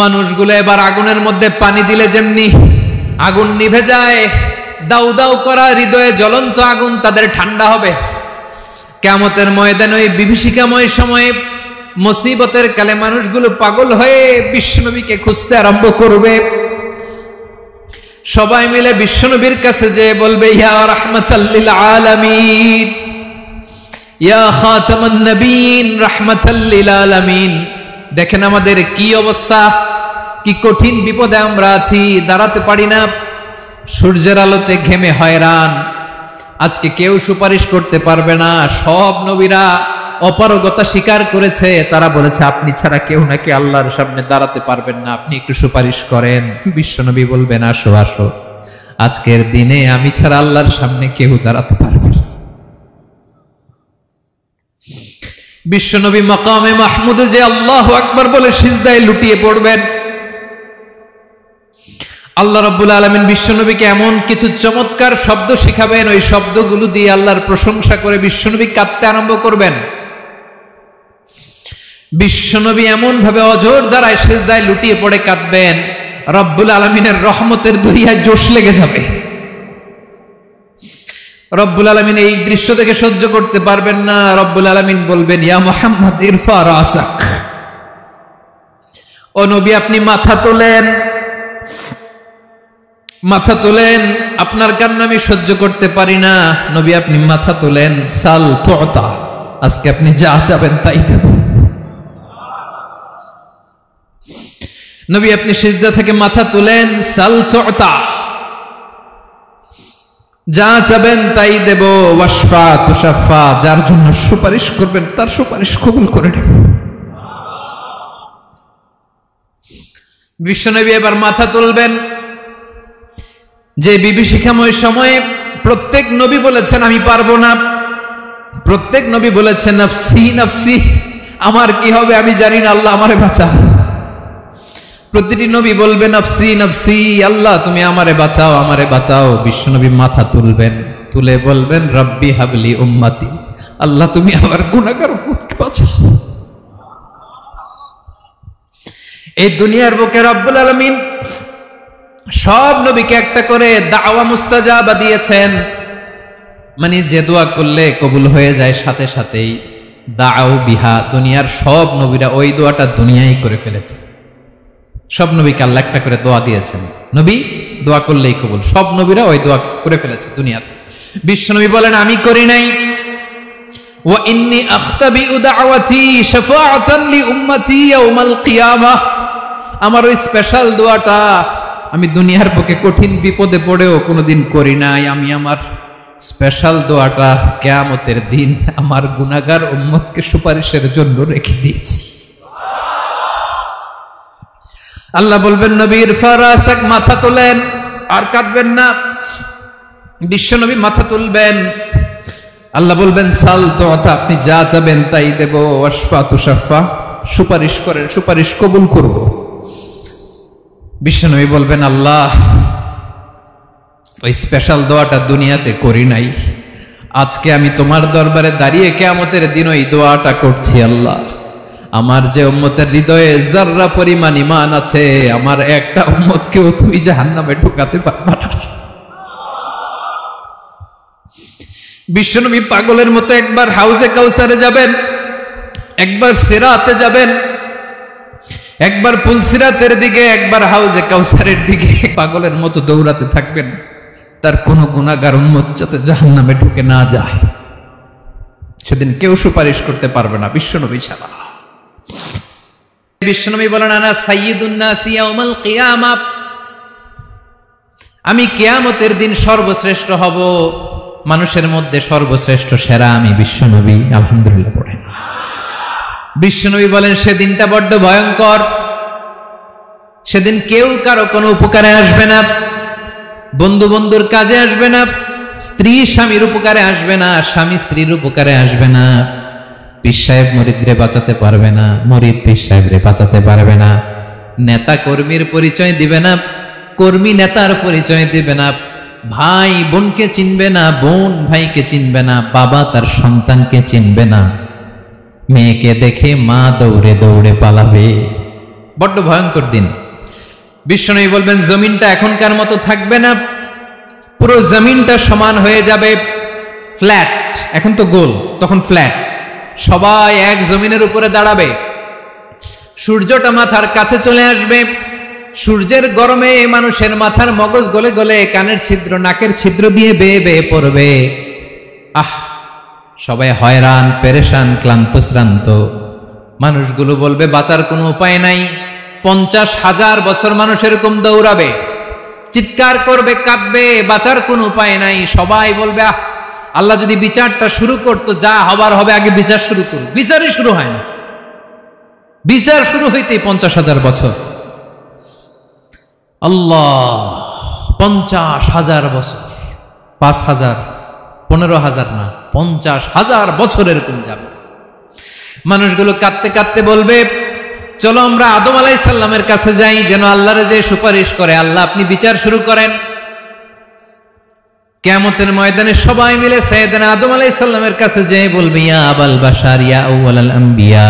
মানুষগুলো এবার আগুনের মধ্যে পানি দিলে যেমনি আগুন নিভে যায়, দাউ দাউ করা হৃদয়ে জ্বলন্ত আগুন তাদের ঠান্ডা হবে। কিয়ামতের ময়দানে ওই বিভীষিকাময় সময়ে মুসিবতের কালে মানুষগুলো পাগল হয়ে বিশ্বনবীকে খুঁজতে আরম্ভ করবে। সবাই মিলে বিশ্বনবীর কাছে যে বলবে, ইয়া রাহমাতাল লিল আলামিন, ইয়া খাতামান নবীন, রাহমাতাল লিল আলামিন। দেখেন আমাদের কি অবস্থা, কি কঠিন বিপদে আমরা আছি, দাঁড়াতে পারি না, সূর্যের আলোতে ঘেমে হয়রান। আজকে কেউ সুপারিশ করতে পারবে না। সব নবীরা অপারগতা স্বীকার করেছে, তারা বলেছে আপনি ছাড়া কেউ নাকি আল্লাহর সামনে দাঁড়াতে পারবেন না, আপনি একটু সুপারিশ করেন। বিশ্বনবী বলবেন, আসো আসো, আজকের দিনে আমি ছাড়া আল্লাহর সামনে কেউ দাঁড়াতে পারবে না। বিশ্বনবী মাকামে মাহমুদে যে আল্লাহু আকবার বলে সিজদায় লুটিয়ে পড়বেন। আল্লাহ রাব্বুল আলামিন বিশ্বনবীকে এমন কিছু চমৎকার শব্দ শিখাবেন, ওই শব্দগুলো দিয়ে আল্লাহর প্রশংসা করে বিশ্বনবী কাঁদতে আরম্ভ করবেন। বিশ্বনবী এমন ভাবে অজর দ্বারায় সিজদায় লুটিয়ে পড়ে কাঁদবেন, রব্বুল আলামিনের রহমতের দরিয়ায় জোশ লেগে যাবে। রব্বুল আলামিন এই দৃশ্য থেকে সহ্য করতে পারবেন না। রব্বুল আলামিন বলবেন, ইয়া মুহাম্মদ ইরফা রাসাক, ও নবী আপনি মাথা তোলেন, মাথা তোলেন, আপনার কান্না আমি সহ্য করতে পারি না। নবী আপনি মাথা তোলেন, সাল তুতা, আজকে আপনি যা চাবেন তাই দেব। নবী আপনি সিজদা থেকে মাথা তুলেন, সাল তুতা, যা চাবেন তাই দেব। ওয়াশফা তুশাফা, যার জন্য সুপারিশ করবেন তার সুপারিশ কবুল করে নেব। বিশ্বনবী এবার মাথা তুলবেন। যে বিভীষিকাময় সময়ে প্রত্যেক নবী বলেছেন আমি পারবো না, প্রত্যেক নবী বলেছেন নফসি নফসি, আমার কি হবে আমি জানি না, আল্লাহ আমারে বাঁচাও। প্রতিটি নবী বলবেন নফসি নফসি, আল্লাহ তুমি আমারে বাঁচাও, আমারে বাঁচাও। বিশ্বনবী মাথা তুলবেন, তুলে বলবেন রব্বি হাবলি উম্মতি, আল্লাহ তুমি আমার গুনাহগার উম্মতকে বাঁচাও। এই দুনিয়ার বুকে রব্বুল আলামিন সব নবীকে একটা করে দাওয়া মুস্তাজাবা দিয়েছেন, মানে যে দোয়া করলে কবুল হয়ে যায় সাথে সাথেই। দাও বিহা, দুনিয়ার সব নবীরা ওই দোয়াটা দুনিয়ায় করে ফেলেছে। সব নবীকে আল্লাহ একটা করে দোয়া দিয়েছেন, নবী দোয়া করলেই কবুল। সব নবীরা ওই দোয়া করে ফেলেছে দুনিয়াতে। বিশ্বনবী বলেন আমি করি নাই। ওয়া ইন্নী আখতাবিউ দাওয়াতি শাফাআতান লি উম্মতি ইয়াউমাল কিয়ামাহ, আমার ওই স্পেশাল দোয়াটা আমি দুনিয়ার বুকে কঠিন বিপদে পড়েও কোনোদিন করি নাই। আমি আমার স্পেশাল দোয়াটা কিয়ামতের দিন আমার গুনাহগার উম্মতকে সুপারিশের জন্য রেখে দিয়েছি। আল্লাহ বলবেন নবী ইরফা রাসাক, মাথা তোলেন, আর কাঁদবেন না। বিশ্বনবী মাথা তুলবেন, আল্লাহ বলবেন সাল তুতা, আপনি যা চাবেন তাই দেব। ওয়াশফা তুশাফা, সুপারিশ করেন, সুপারিশ কবুল করব। বিশ্বনবী বলবেন আল্লাহ ওই স্পেশাল দোয়াটা দুনিয়াতে করি নাই, আজকে আমি তোমার দরবারে দাঁড়িয়ে কিয়ামতের দিন ওই দোয়াটা করছি। আল্লাহ আমার যে উম্মতের হৃদয়ে যাররা পরিমাণ ঈমান আছে, আমার একটা উম্মতকেও তুই জাহান্নামে ঢোকাতে পারবা না। বিশ্বনবী পাগলের মতো একবার হাউজে কাউসারে যাবেন, একবার সিরাতে যাবেন, একবার পুলসিরাতের দিকে, একবার হাউজে কাউসারের দিকে পাগলের মতো দৌড়াতে থাকবেন, তার কোন গুনাহগার উম্মত যাতে জাহান্নামে ঢুকে না যায়। সেদিন কেউ সুপারিশ করতে পারবে না বিশ্বনবী ছাড়া। বিশ্বনবী বলেন আনা সাইয়্যিদুন নাসি ইয়াউমাল কিয়ামাহ, আমি কিয়ামতের দিন সর্বশ্রেষ্ঠ হব, মানুষের মধ্যে সর্বশ্রেষ্ঠ সেরা আমি বিশ্বনবী। আলহামদুলিল্লাহ পড়েন। বিশ্বনবী বলেন সেদিনটা বড্ড ভয়ঙ্কর, সেদিন কেউ কারো কোনো উপকারে আসবে না, বন্ধু বন্ধুর কাজে আসবে না, স্ত্রী স্বামীর উপকারে আসবে না, স্বামী স্ত্রীর উপকারে আসবে না, পীর সাহেব মুরিদরে বাঁচাতে পারবে না, মুরিদ পীর সাহেবরে বাঁচাতে পারবে না, নেতা কর্মীর পরিচয় দিবে না, কর্মী নেতার পরিচয় দিবে না, ভাই বোনকে চিনবে না, বোন ভাইকে চিনবে না, বাবা তার সন্তানকে চিনবে না, মেয়েকে দেখে মা দৌড়ে দৌড়ে পালাবে, বড্ড ভয়ঙ্কর দিন। বিশ্বনবী বলবেন জমিনটা এখনকার মতো থাকবে না, পুরো জমিনটা সমান হয়ে যাবে, ফ্ল্যাট। এখন তো গোল, তখন ফ্ল্যাট। সবাই এক জমিনের উপরে দাঁড়াবে, সূর্যটা মাথার কাছে চলে আসবে, সূর্যের গরমে মানুষের মাথার মগজ গলে গলে কানের ছিদ্র নাকের ছিদ্র দিয়ে বেয়ে বেয়ে পড়বে। সবাই হয়রান, পেরেশান, ক্লান্ত শ্রান্ত। মানুষগুলো বলবে বাঁচার কোনো উপায় নাই। 50,000 বছর মানুষ এরকম দৌড়াবে, চিৎকার করবে, কাঁদবে, বাঁচার কোনো উপায় নাই। সবাই বলবে আল্লাহ যদি বিচারটা শুরু করতো, যা হবার হবে, আগে বিচার শুরু করুক। বিচারই শুরু হয় না, বিচার শুরু হইতে 50,000 বছর। আল্লাহ, 50,000 বছর, 5,000, 15,000 না, 50,000 বছর এরকম যাবে। মানুষগুলো কাঁদতে কাঁদতে বলবে চলো আমরা আদম আলাইহিস সালামের কাছে যাই, যেন আল্লাহরে যে সুপারিশ করে, আল্লাহ আপনি বিচার শুরু করেন। কিয়ামতের ময়দানে সবাই মিলে সাইয়েদনা আদম আলাইহিস সালামের কাছে যেয়ে বলবে ইয়া আবাল বাশার ইয়া আউয়ালাল আম্বিয়া,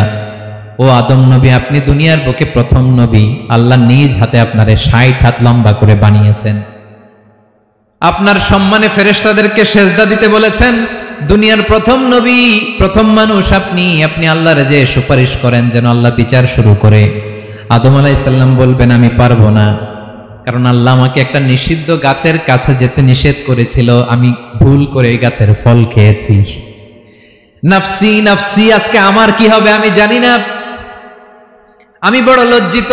ও আদম নবী, আপনি দুনিয়ার বুকে প্রথম নবী। আল্লাহ নিজ হাতে আপনারে 60 হাত লম্বা করে বানিয়েছেন, আপনার সম্মানে ফেরেশতাদেরকে সেজদা দিতে বলেছেন। দুনিয়ার প্রথম নবী, প্রথম মানুষ আপনি। আপনি আল্লাহরে যে সুপারিশ করেন যেন আল্লাহ বিচার শুরু করে। আদম আলাইহিস সালাম বলবেন আমি পারবো না, কারণ আল্লাহ আমাকে একটা নিষিদ্ধ গাছের কাছে যেতে নিষেধ করেছিল, আমি ভুল করে এই গাছের ফল খেয়েছি। নাফসি নাফসি, আজকে আমার কি হবে আমি জানি না, আমি বড় লজ্জিত।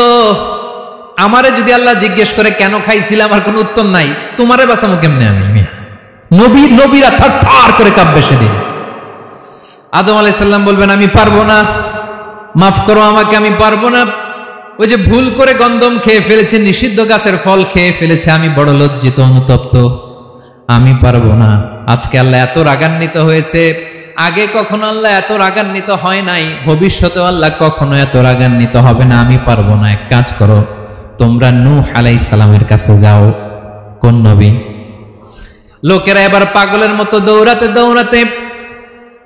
আমারে যদি আল্লাহ জিজ্ঞেস করে কেন খাইছিলাম, আমার কোনো উত্তর নাই। তোমারে বাঁচাবো কেমনে আমি? নবীরা থার করে কাঁপবে সেদিন। আদম আলাইহিস সালাম বলবেন আমি পারবো না, মাফ করো আমাকে, আমি পারবো না। ওই যে ভুল করে গন্ধম খেয়ে ফেলেছে, নিষিদ্ধ গাছের ফল খেয়ে ফেলেছে, আমি বড় লজ্জিত, অনুতপ্ত, আমি পারবো না। আজকে আল্লাহ এত রাগান্বিত হয়েছে, আগে কখনো আল্লাহ এত রাগান্বিত হয় নাই, ভবিষ্যতেও আল্লাহ কখনো এত রাগান্বিত হবে না। আমি পারবো না। এক কাজ করো, তোমরা নূহ আলাইহিস সালামের কাছে যাও। কোন নবী? লোকেরা এবার পাগলের মতো দৌড়াতে দৌড়াতে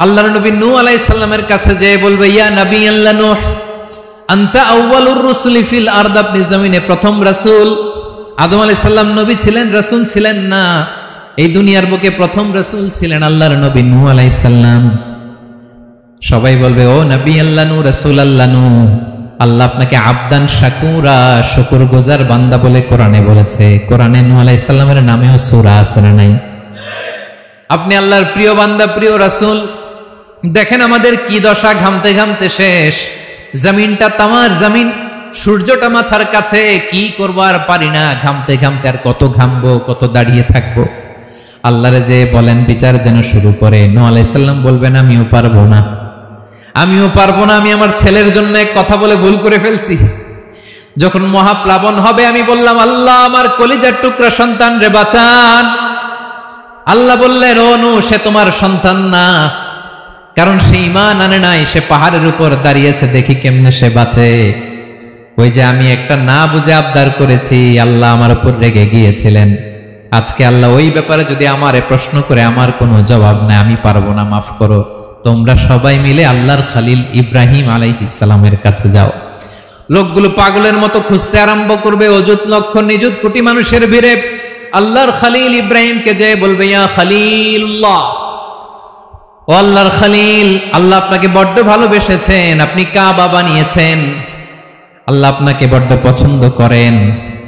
আল্লাহর নবী নূহ আলাইহিস সালামের কাছে যেয়ে বলবে ইয়া নবী আল্লাহ নূহ, আনতা আউয়ালুর রুসুলি ফিল আরদ, আপনি জমিনে প্রথম রাসূল। আদম আলাইহিস সালাম নবী ছিলেন, রাসূল ছিলেন না। এই দুনিয়ার বুকে প্রথম রাসূল ছিলেন আল্লাহর নবী নূহ আলাইহিস সালাম। সবাই বলবে ও নবী আল্লাহ নূহ, রাসূল আল্লাহ নূহ, আল্লাহ আপনাকে আবদান শাকুরা, শুকরগুজার বান্দা বলে কোরআনে বলেছে। কোরআনে নূহ আলাইহিস সালামের নামেও সূরা আছে না নাই? আপনি আল্লাহর প্রিয় বান্দা, প্রিয় রাসূল। দেখেন আমাদের কি দশা, ঘামতে ঘামতে শেষ। জমিনটা তামার জমিন, সূর্যটা মাথার কাছে, কি করবো আর পারি না, ঘামতে ঘামতে আর কত ঘামবো, কত দাঁড়িয়ে থাকবো। আল্লাহরে যে বলেন বিচার যেন শুরু করে। নূহ আলাইহিস সালাম বলবেন আমিও পারবো না, আমিও পারবো না। আমি আমার ছেলের জন্য এক কথা বলে ভুল করে ফেলছি। যখন মহাপ্লাবন হবে আমি বললাম আল্লাহ আমার কলিজার টুকরা সন্তান রে বাঁচান। আল্লাহ বললেন ও নূহ, সে তোমার সন্তান না, কারণ সে ঈমান আনে নাই, সে পাহাড়ের উপর দাঁড়িয়েছে, দেখি কেমনে সে বাঁচে। ওই যে আমি একটা না বুঝে আবদার করেছি, আল্লাহ আমার উপর রেগে গিয়েছিলেন। আজকে আল্লাহ ওই ব্যাপারে যদি আমারে প্রশ্ন করে, আমার কোনো জবাব নাই, আমি পারবো না, মাফ করো। তোমরা সবাই মিলে আল্লাহর খালিল ইব্রাহিম আলাইহিস সালামের কাছে যাও। লোকগুলো পাগলের মতো খুঁজতে আরম্ভ করবে, অযুত লক্ষ নিযুত কোটি মানুষের ভিড়ে আল্লাহর খালিল ইব্রাহিমকে যে বলবে ইয়া খালিলুল্লাহ, ও আল্লাহর খালিল, আল্লাহ আপনাকে বড্ড ভালোবেসেছেন, আপনি কাবা বানিয়েছেন, আল্লাহ আপনাকে বড্ড পছন্দ করেন।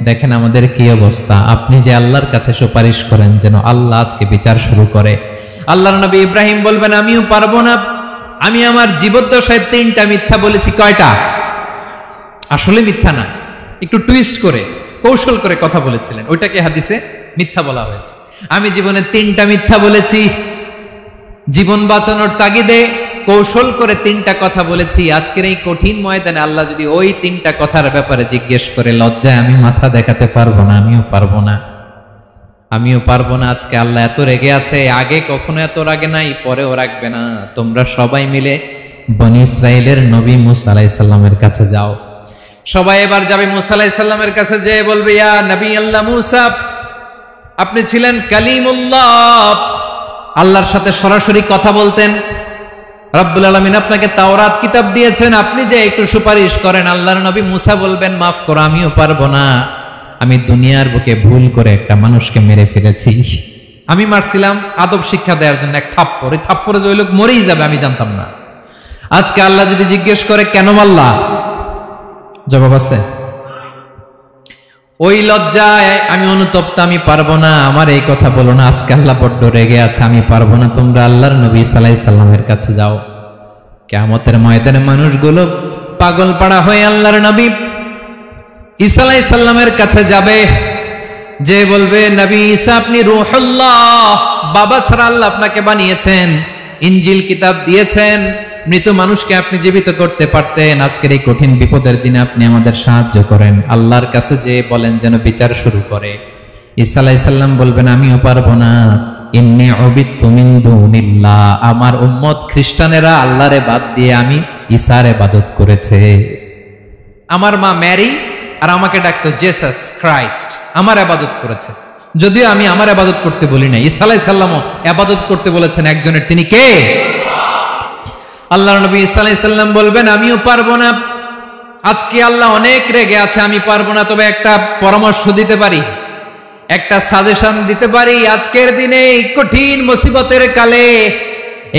দেখেন আমাদের কি অবস্থা। আপনি যে আল্লাহর কাছে সুপারিশ করেন যেন আল্লাহ আজকে বিচার শুরু করে। আল্লাহর নবী ইব্রাহিম বলবেন আমিও পারবো না, আমি আমার জীবদ্দশায় 3টা মিথ্যা বলেছি। কয়টা? আসলে মিথ্যা না, একটু টুইস্ট করে কৌশল করে কথা বলেছিলেন, ওইটাকে হাদিসে মিথ্যা বলা হয়েছে। আমি জীবনে 3টা মিথ্যা বলেছি, জীবন বাঁচানোর তাগিদে কৌশল করে 3টা কথা বলেছি। আজকের এই কঠিন ময়দানে আল্লাহ যদি ওই 3টা কথার ব্যাপারে জিজ্ঞেস করে, লজ্জায় আমি মাথা দেখাতে পারবো না, আমিও পারবো না, আমিও পারবো না। আজকে আল্লাহ এত রেগে আছে, আগে কখনো এত রাগে নাই, পরেও রাখবে না। তোমরা সবাই মিলে বনি ইসরাইলের নবী মূসা আলাইহিস সালামের কাছে যাও। সবাই এবার যাবে মূসা আলাইহিস সালামের কাছে, যেয়ে বলবে ইয়া নবী আল্লাহ মূসা, আপনি ছিলেন কালিমুল্লাহ, আল্লাহর সাথে সরাসরি কথা বলতেন। রব্বুল আলামিন আপনাকে তাওরাত কিতাব দিয়েছেন, আপনি যে একটু সুপারিশ করেন। আল্লাহর নবী মুসা বলবেন, মাফ করো, আমিও পারবো না, আমি দুনিয়ার বুকে ভুল করে একটা মানুষকে মেরে ফেলেছি। আমি মারছিলাম আদব শিক্ষা দেওয়ার জন্য এক থাপ্পড়, এই থাপ্পড়ে যে ওই লোক মরেই যাবে আমি জানতাম না। আজকে আল্লাহ যদি জিজ্ঞেস করে কেন মারলা, জবাব আছে? ওই লজ্জায় আমি অনুতপ্ত, আমি পারবো না, আমার এই কথা বলো না। আজকে আল্লাহ বড্ড রেগে আছে, আমি পারবো না, তোমরা আল্লাহর নবী ঈসা আলাইহিস সালামের কাছে যাও। কিয়ামতের ময়দানে মানুষগুলো পাগল পাড়া হয়ে আল্লাহর নবী ঈসা আলাইহিস সালামের কাছে যাবে, যে বলবে, নবী ঈসা আপনি রূহুল্লাহ, বাবা ছাড়া আল্লাহ আপনাকে বানিয়েছেন, ইনজিল কিতাব দিয়েছেন, মৃত মানুষকে আপনি জীবিত করতে পারতেন, আজকের এই কঠিন বিপদের দিনে আপনি আমাদের সাহায্য করেন। আল্লাহর কাছে যে বলেন যেন বিচার শুরু করে। ঈসা আলাইহিস সালাম বলবেন, আমিও পারবো না, ইন্নী উবিদতু মিন দুনিল্লাহ, আমার উম্মত খ্রিস্টানেরা আল্লাহরে বাদ দিয়ে আমি ঈসার ইবাদত করেছে। আমার মা ম্যারি আর আমাকে ডাকতো জেসাস ক্রাইস্ট, আমার ইবাদত করেছে, যদিও আমি আমার ইবাদত করতে বলি না। ঈসা আলাইহিস সালামও ইবাদত করতে বলেছেন একজনের, তিনি কে? আল্লাহর নবী ঈসা আলাইহিস সালাম বলবেন, আমিও পারবো না, আজকে আল্লাহ অনেক রেগে আছে, আমি পারবো না, তবে একটা পরামর্শ দিতে পারি, একটা সাজেশন দিতে পারি। আজকের দিনে এই কঠিন মুসিবতের কালে,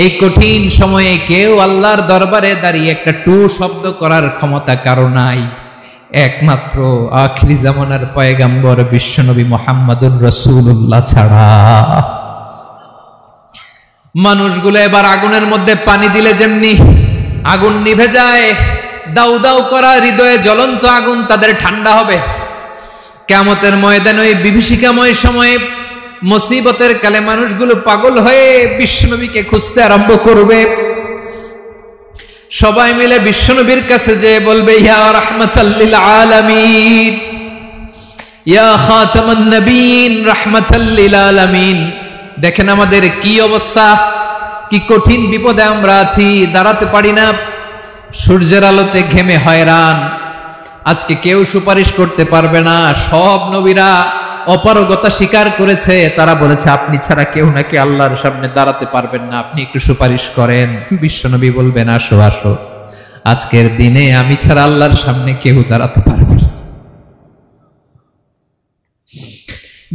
এই কঠিন সময়ে কেউ আল্লাহর দরবারে দাঁড়িয়ে একটা টু শব্দ করার ক্ষমতা কারো নাই, একমাত্র আখিরি জামানার পয়গম্বর বিশ্বনবী মুহাম্মদুর রাসূলুল্লাহ ছাড়া। মানুষগুলো এবার আগুনের মধ্যে পানি দিলে যেমনি আগুন নিভে যায়, দাউ দাউ করা হৃদয়ে জ্বলন্ত আগুন তাদের ঠান্ডা হবে। কিয়ামতের ময়দানে ওই বিভীষিকাময় সময়ে মুসিবতের কালে মানুষগুলো পাগল হয়ে বিশ্বনবীকে খুঁজতে আরম্ভ করবে। সবাই মিলে বিশ্বনবীর কাছে যে বলবে, ইয়া রাহমাতাল লিল আলামিন, ইয়া খাতামান নবীন, রাহমাতাল লিল আলামিন। দেখেন আমাদের কি অবস্থা, কি কঠিন বিপদে আমরা আছি, দাঁড়াতে পারি না, সূর্যের আলোতে ঘেমে হয়রান। আজকে কেউ সুপারিশ করতে পারবে না। সব নবীরা অপারগতা স্বীকার করেছে, তারা বলেছে আপনি ছাড়া কেউ নাকি আল্লাহর সামনে দাঁড়াতে পারবেন না, আপনি একটু সুপারিশ করেন। বিশ্বনবী বলবেন, আসো আসো, আজকের দিনে আমি ছাড়া আল্লাহর সামনে কেউ দাঁড়াতে পারবে না।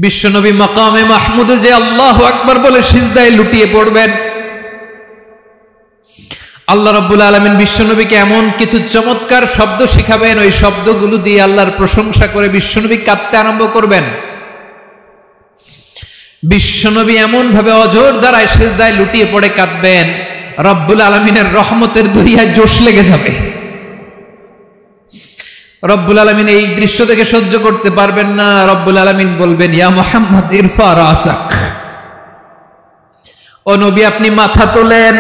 বিশ্বনবী মাকামে মাহমুদে যে আল্লাহু আকবার বলে সিজদায় লুটিয়ে পড়বেন। আল্লাহ রাব্বুল আলামিন বিশ্বনবীকে এমন কিছু চমৎকার শব্দ শিখাবেন, ওই শব্দগুলো দিয়ে আল্লাহর প্রশংসা করে বিশ্বনবী কাঁদতে আরম্ভ করবেন। বিশ্বনবী এমন ভাবে অজর দ্বারায় সিজদায় লুটিয়ে পড়ে কাঁদবেন, রব্বুল আলামিনের রহমতের দরিয়ায় জোশ লেগে যাবে। রব্বুল আলামিন এই দৃশ্য দেখে সহ্য করতে পারবেন না। রব্বুল আলামিন বলবেন, ইয়া মুহাম্মদ ইরফা রাসাক, ও নবী আপনি মাথা তোলেন,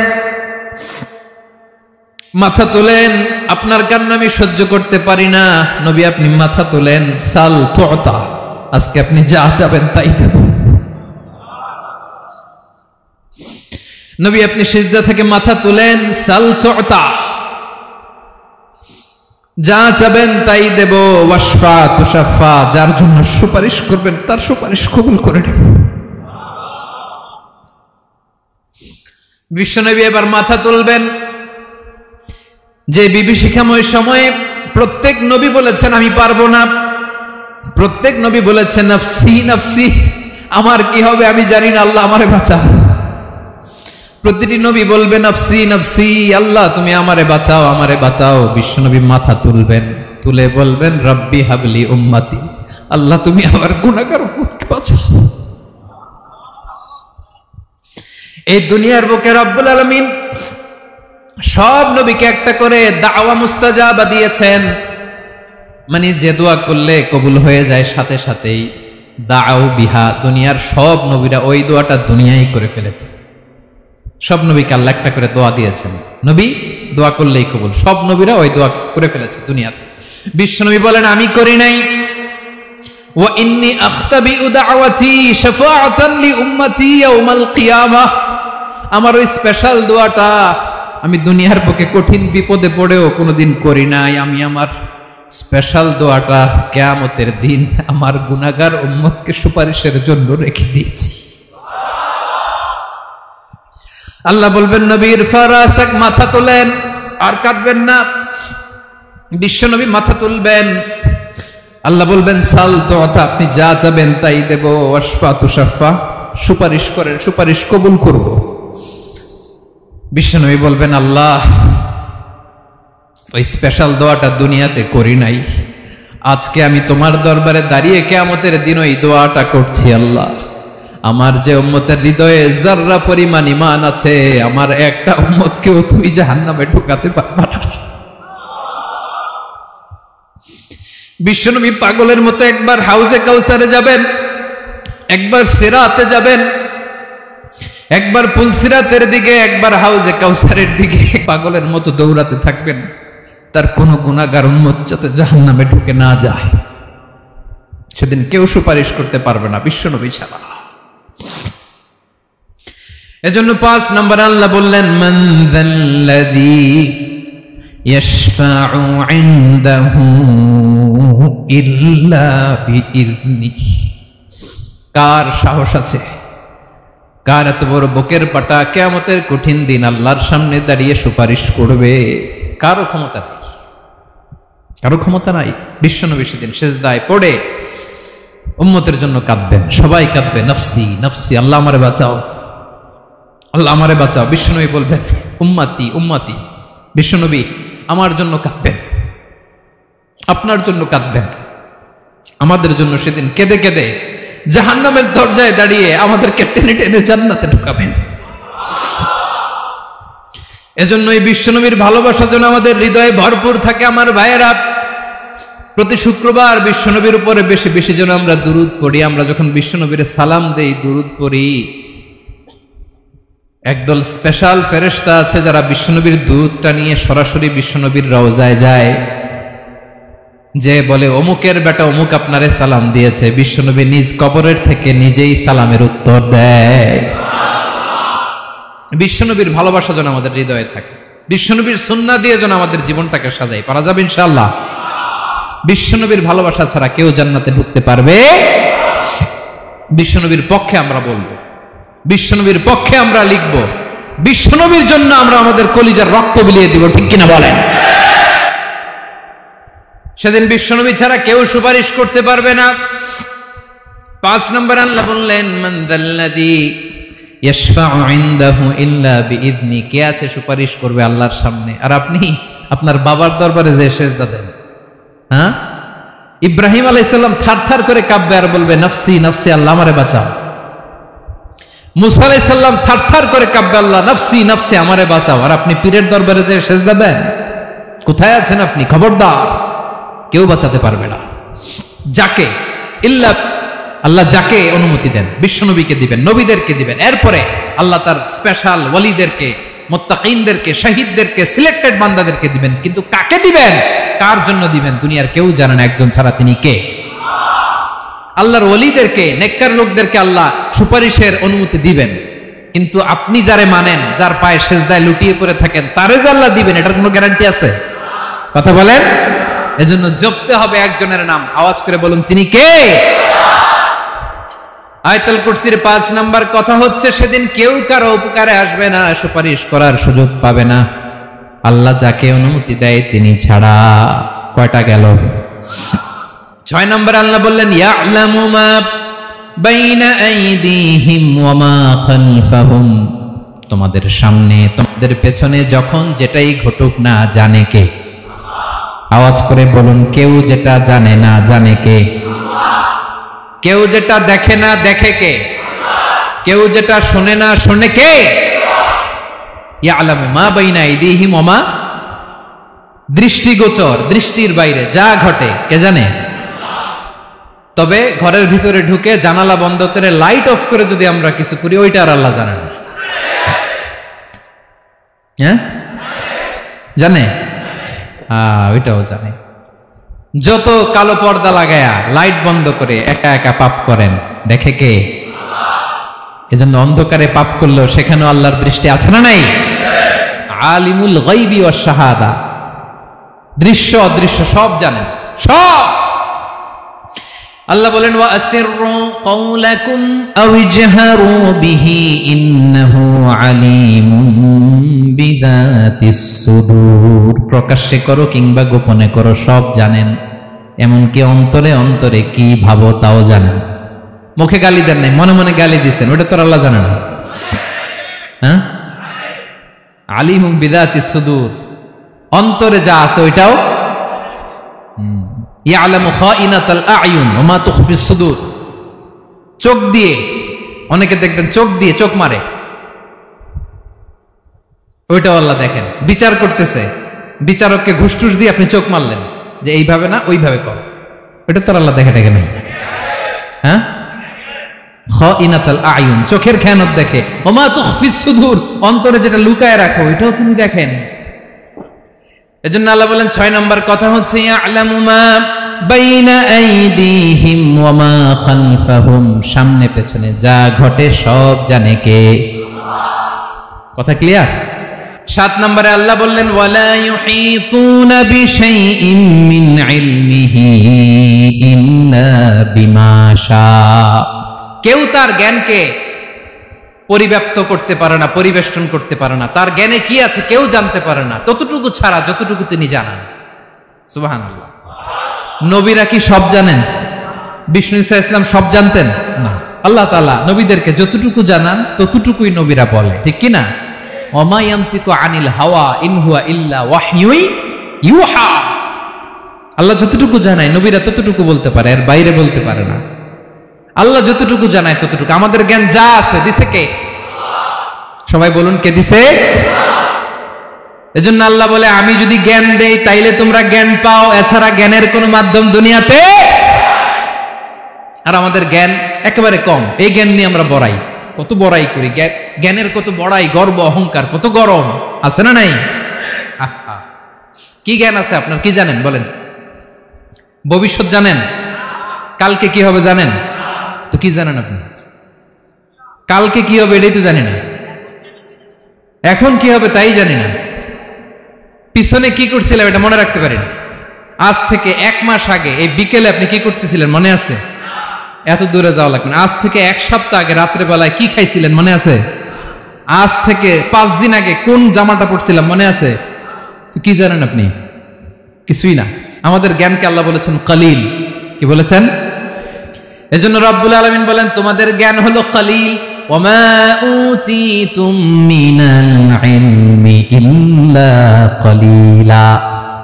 মাথা তোলেন, আপনার কান্না আমি সহ্য করতে পারি না। নবী আপনি মাথা তোলেন, সাল তুতা, আজকে আপনি যা চাবেন তাই দেব। নবী আপনি সিজদা থেকে মাথা তুলেন, সাল তুতা, যা চাবেন তাই দেব। ওয়াশফা তুশাফা, যার জন্য সুপারিশ করবেন তার সুপারিশ কবুল করে নেব। বিশ্বনবী এবার মাথা তুলবেন। যে বিভীষিকাময় সময়ে প্রত্যেক নবী বলেছেন আমি পারবো না, প্রত্যেক নবী বলেছেন নফসি নফসি, আমার কি হবে আমি জানি না, আল্লাহ আমারে বাঁচা। প্রতিটি নবী বলবে নফসি নফসি, আল্লাহ তুমি আমারে বাঁচাও, আমারে বাঁচাও। বিশ্বনবী মাথা তুলবেন, তুলে বলবেন রব্বি হাবলি উম্মতি, আল্লাহ তুমি আমার গুনাহগার উম্মতকে বাঁচাও। এই দুনিয়ার বুকে রব্বুল আলামিন সব নবীকে একটা করে দাওয়া মুস্তাজাবা দিয়েছেন, মানে যে দোয়া করলে কবুল হয়ে যায় সাথে সাথেই। দাও বিহা, দুনিয়ার সব নবীরা ওই দোয়াটা দুনিয়ায় করে ফেলেছে। সব নবীকে আল্লাহ একটা করে দোয়া দিয়েছেন, নবী দোয়া করলেই কবুল। সব নবীরা ওই দোয়া করে ফেলেছে দুনিয়াতে। বিশ্বনবী বলেন আমি করি নাই। ওয়া ইন্নী আখতাবিউ দাওয়াতি শাফাআতান লি উম্মতি ইয়াউমাল কিয়ামাহ, আমার ওই স্পেশাল দোয়াটা আমি দুনিয়ার বুকে কঠিন বিপদে পড়েও কোনোদিন করি নাই। আমি আমার স্পেশাল দোয়াটা কিয়ামতের দিন আমার গুনাহগার উম্মতকে সুপারিশের জন্য রেখে দিয়েছি। আল্লাহ বলবেন নবীর ফারাসাক, মাথা তোলেন, আর কাঁদবেন না। বিশ্ব নবী মাথা তুলবেন। আল্লাহ বলবেন সাল তো, আপনি যা চাবেন তাই দেব। ওয়াশফা তুশাফা, সুপারিশ করেন, সুপারিশ কবুল করব। বিশ্ব নবী বলবেন আল্লাহ, ওই স্পেশাল দোয়াটা দুনিয়াতে করি নাই, আজকে আমি তোমার দরবারে দাঁড়িয়ে কিয়ামতের দিন ওই দোয়াটা করছি। আল্লাহ, আমার যে উম্মতের হৃদয়ে যাররা পরিমাণ ঈমান আছে, আমার একটা উম্মতকেও তুই জাহান্নামে ঢোকাতে পারবা না। বিশ্বনবী পাগলের মতো একবার হাউজে কাউসারে যাবেন, একবার সিরাতে যাবেন, একবার পুলসিরাতের দিকে, একবার হাউজে কাউসারের দিকে পাগলের মতো দৌড়াতে থাকবেন। তার কোন গুনাহগার উম্মত যাতে জাহান্নামে ঢুকে না যায়, সেদিন কেউ সুপারিশ করতে পারবে না বিশ্বনবী ছাড়া। এজন্য 5 নম্বর আল্লাহ বললেন মান যাল্লাযী ইয়াশফাউ ইনদাহু ইল্লা বিইযনিহি। কার সাহস আছে, কার এত বড় বুকের পাটা কিয়ামতের কঠিন দিন আল্লাহর সামনে দাঁড়িয়ে সুপারিশ করবে? কারো ক্ষমতা নেই, কারো ক্ষমতা নাই। বিশ্বনবী সেদিন সেজদায় পড়ে উম্মতের জন্য কাঁদবেন, সবাই কাঁদবে, নফসি নফসি, আল্লাহ আমারে বাঁচাও, আল্লাহ আমারে বাঁচাও। বিশ্বনবী বলবেন উম্মতি উম্মতি। বিশ্বনবী আমার জন্য কাঁদবেন, আপনার জন্য কাঁদবেন, আমাদের জন্য সেদিন কেঁদে কেঁদে জাহান্নামের দরজায় দাঁড়িয়ে আমাদেরকে টেনে টেনে জান্নাতে ঢুকাবেন। এজন্য এই বিশ্বনবীর ভালোবাসা যেন আমাদের হৃদয়ে ভরপুর থাকে। আমার ভাইয়েরা, প্রতি শুক্রবার বিশ্বনবীর উপরে বেশি বেশি যেন আমরা দুরূদ পড়ি। আমরা যখন বিশ্বনবীর সালাম দেই, দুরূদ পড়ি, একদল স্পেশাল ফেরেশতা আছে যারা বিশ্বনবীর দুরূদটা নিয়ে সরাসরি বিশ্বনবীর রওজায় যায়, যে বলে অমুকের বেটা অমুক আপনারে সালাম দিয়েছে। বিশ্বনবী নিজ কবরের থেকে নিজেই সালামের উত্তর দেয়। বিশ্বনবীর ভালোবাসা যেন আমাদের হৃদয়ে থাকে, বিশ্বনবীর সুন্নাহ দিয়ে যেন আমাদের জীবনটাকে সাজাই। পারা যাবে ইনশাআল্লাহ। বিশ্বনবীর ভালোবাসা ছাড়া কেউ জান্নাতে ঢুকতে পারবে? বিশ্বনবীর পক্ষে আমরা বলবো, বিশ্বনবীর পক্ষে আমরা লিখবো, বিশ্বনবীর জন্য আমরা আমাদের কলিজার রক্ত বিলিয়ে দিব, ঠিক কিনা বলেন? সেদিন বিশ্বনবী ছাড়া কেউ সুপারিশ করতে পারবে না। 5 নম্বর আল্লাহ বললেন মান যাল্লাযী ইয়াশফাউ ইনদাহু ইল্লা বিইযনি। কে আছে সুপারিশ করবে আল্লাহর সামনে? আর আপনি আপনার বাবার দরবারে যে সেজদা দেন, হ্যাঁ, ইব্রাহিম আলাইহিস সালাম থারথার করে কাঁপবে আর বলবে নফসি নফসি, আল্লাহ আমারে বাঁচাও। মুসা আলাইহিস সালাম থারথার করে কাঁপবে, আল্লাহ নফসি নফসি, আমারে বাঁচাও। আর আপনি পীরের দরবারে যে সেজদা দেন, কোথায় আছেন আপনি? খবরদার, কেউ বাঁচাতে পারবে না। যাকে ইল্লা আল্লাহ যাকে অনুমতি দেন, বিশ্বনবীকে দিবেন, নবীদেরকে দিবেন, এরপরে আল্লাহ তার স্পেশাল ওয়ালিদেরকে, মুত্তাকিনদেরকে, শহীদদেরকে, সিলেক্টেড বান্দাদেরকে দিবেন। কিন্তু কাকে দিবেন, কার জন্য দিবেন, দুনিয়ার কেউ জানে না। একজন ছাড়া, তিনি কে? আল্লাহর ওয়ালিদেরকে, নেককার লোকদেরকে আল্লাহ সুপারিশের অনুমতি দিবেন। কিন্তু আপনি যারে মানেন, যার পায়ে সেজদায় লুটিয়ে পড়ে থাকেন, তারে যে আল্লাহ দিবেন, এটার কোনো গ্যারান্টি আছে? কথা বলেন। এজন্য জপতে হবে একজনের নাম, আওয়াজ করে বলুন, তিনি কে? আয়াতুল কুরসির 5 নাম্বার কথা হচ্ছে সেদিন কেউ কারো উপকারে আসবে না, সুপারিশ করার সুযোগ পাবে না, আল্লাহ যাকে অনুমতি দেয় তিনি ছাড়া। কয়টা গেল? 6 নাম্বার আল্লাহ বললেন ইয়ালামু মা বাইনা আইদিহিম ওয়া মা খালফাহুম। তোমাদের সামনে, তোমাদের পেছনে যখন যেটাই ঘটুক না জানে কে? আওয়াজ করে বলুন, কেউ যেটা জানে না জানে কে? কেউ যেটা দেখে না দেখে কে? কেউ যেটা শোনে না শোনে কে? ইয়ালামু মা বাইনা আইদিহিম ওয়া মা, দৃষ্টিগোচর, দৃষ্টির বাইরে যা ঘটে কে জানে? তবে ঘরের ভিতরে ঢুকে জানালা বন্ধ করে লাইট অফ করে যদি আমরা কিছু করি, ওইটা আর আল্লাহ জানে না। হ্যাঁ, জানে? ওইটাও জানে। যত কালো পর্দা লাগায়া লাইট বন্ধ করে একা একা পাপ করেন, দেখে কে? এজন্য অন্ধকারে পাপ করলেও সেখানেও আল্লাহর দৃষ্টি আছে না নাই? আলিমুল গায়বি ওয়াশ শাহাদা, দৃশ্য অদৃশ্য সব জানেন, সব। আল্লাহ বলেন ওয়া আসিররু কাওলাকুম আও ইজহারু বিহি ইন্নাহু আলিমুম বিযাতিস সুদূর। প্রকাশ্যে করো কিংবা গোপনে করো সব জানেন, এমনকি অন্তরে অন্তরে কি ভাবো তাও জানেন। মুখে গালি দেন নাই, মনে মনে গালি দিচ্ছেন, ওটা তো আল্লাহ জানে না। হ্যাঁ, আলিমুম বিযাতিস সুদূর, অন্তরে যা আছে ওইটাও ইয়ালামু খাইনাতাল আয়ুন ওয়া মা তুখফিস সুদূর। চোখ দিয়ে, অনেকে দেখবেন চোখ দিয়ে চোখ মারে, ওইটাও আল্লাহ দেখেন। বিচার করতেছে, বিচারককে ঘুষ টুস দিয়ে আপনি চোখ মারলেন যে এইভাবে না ওইভাবে কর, ওইটা তো আল্লাহ দেখে দেখে নাই। হ্যাঁ, খাইনাতাল আয়ুন, চোখের খেয়ানত দেখে। ওয়া মা তুখফিস সুদূর, অন্তরে যেটা লুকায় রাখো এটাও তিনি দেখেন। এজন্য আল্লাহ বলেন 6 নম্বর কথা হচ্ছে ইয়ালামু মা বাইনা আইদিহিম ওয়া মা খালফাহুম, সামনে পেছনে যা ঘটে সব জানে কে? কথা ক্লিয়ার? 7 নম্বরে আল্লাহ বললেন ওয়ালা ইউহিতুনা বিশাইইম মিন ইলমিহি ইল্লা বিমা শা, কেউ তার জ্ঞানকে পরিব্যাপ্ত করতে পারে না, পরিবেষ্টন করতে পারে না। তার জ্ঞানে কি আছে কেউ জানতে পারে না, ততটুকু ছাড়া যতটুকু তিনি জানান। সুবহানাল্লাহ। নবীরা কি সব জানেন? বিষ্ণু ঈসা ইসলাম সব জানতেন না। আল্লাহ তাআলা নবীদেরকে যতটুকু জানান ততটুকুই নবীরা বলে, ঠিক কি না? ওমা ইয়ানতিকু আনিল হাওয়া ইন হুয়া ইল্লা ওয়াহয়ুই ইউহা। আল্লাহ যতটুকু জানায় নবীরা ততটুকু বলতে পারে, এর বাইরে বলতে পারে না। আল্লাহ যতটুকু জানায় ততটুকু। আমাদের জ্ঞান যা আছে দিছে কে? সবাই বলুন, কে দিছে? এজন্য আল্লাহ বলে আমি যদি জ্ঞান দেই তাইলে তোমরা জ্ঞান পাও, এছাড়া জ্ঞানের কোনো মাধ্যম দুনিয়াতে। আর আমাদের জ্ঞান একেবারে কম, এই জ্ঞান নিয়ে আমরা বড়াই, কত বড়াই করি, জ্ঞানের কত বড়াই, গর্ব অহংকার, কত গরম আছে না নাই? কি জ্ঞান আছে আপনার? কি জানেন বলেন? ভবিষ্যৎ জানেন? কালকে কি হবে জানেন? তো কি জানেন আপনি? কালকে কি হবে এটাই তো জানি না, এখন কি হবে তাই জানি না, পিছনে কি করছিলাম এটা মনে রাখতে পারি না। আজ থেকে 1 মাস আগে এই বিকেলে আপনি কি করতেছিলেন মনে আছে? এত দূরে যাওয়া লাগবে না। আজ থেকে 1 সপ্তাহ আগে রাত্রে বেলায় কি খাইছিলেন মনে আছে? আজ থেকে 5 দিন আগে কোন জামাটা পরছিলাম মনে আছে? তো কি জানেন আপনি? কিছুই না। আমাদের জ্ঞানকে আল্লাহ বলেছেন কালিল। কি বলেছেন? এজন্য রব্বুল আলামিন বলেন তোমাদের জ্ঞান হলো কালিল। ওমা উতিতুম মিনাল ইলমি ইল্লা কালিলা,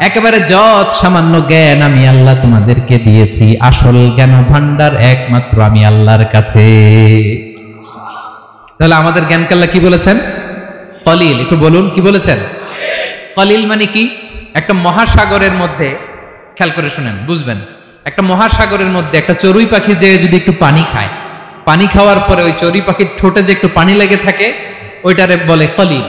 একেবারে যত সামান্য জ্ঞান আমি আল্লাহ তোমাদেরকে দিয়েছি, আসল জ্ঞান ভান্ডার একমাত্র আমি আল্লাহর কাছে। তাহলে আমাদের জ্ঞানকে আল্লাহ কি বলেছেন? কালিল। একটু বলুন কি বলেছেন? কালিল মানে কি? একটা মহাসাগরের মধ্যে, খেয়াল করে শুনেন বুঝবেন, একটা মহাসাগরের মধ্যে একটা চড়ুই পাখি যে যদি একটু পানি খায়, পানি খাওয়ার পরে ওই চড়ুই পাখির ঠোঁটে যে একটু পানি লেগে থাকে ওইটারে বলে কালিল।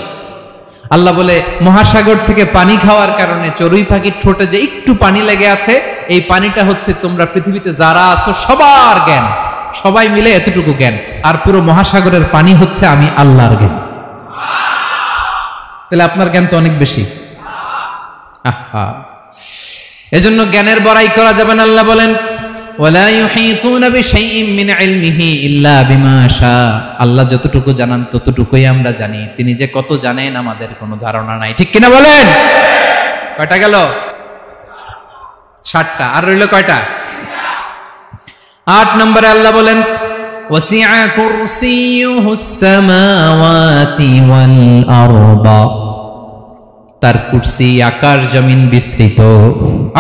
আল্লাহ বলে মহাসাগর থেকে পানি খাওয়ার কারণে চড়ুই পাখির ঠোঁটে যে একটু পানি লেগে আছে, এই পানিটা হচ্ছে তোমরা পৃথিবীতে যারা আছো সবার জ্ঞান, সবাই মিলে এতটুকু জ্ঞান, আর পুরো মহাসাগরের পানি হচ্ছে আমি আল্লাহর জ্ঞান। তাহলে আপনার জ্ঞান তো অনেক বেশি। এজন্য জ্ঞানের বড়াই করা যাবে না। আল্লাহ বলেন ওয়ালা ইউহিতুনা বিশাইইম মিন ইলমিহি ইল্লা বিমা শা, আল্লাহ যতটুকু জানান ততটুকুই আমরা জানি, তিনি যে কত জানেন আমাদের কোনো ধারণা নাই, ঠিক কিনা বলেন? কয়টা গেল? 7টা। আর রইল কয়টা? 8 নম্বরে আল্লাহ বলেন ওয়াসিআ কুরসিয়ুহুস সামাওয়াতি ওয়াল আরদা, তার কুরসি আকাশ জমিন বিস্তৃত,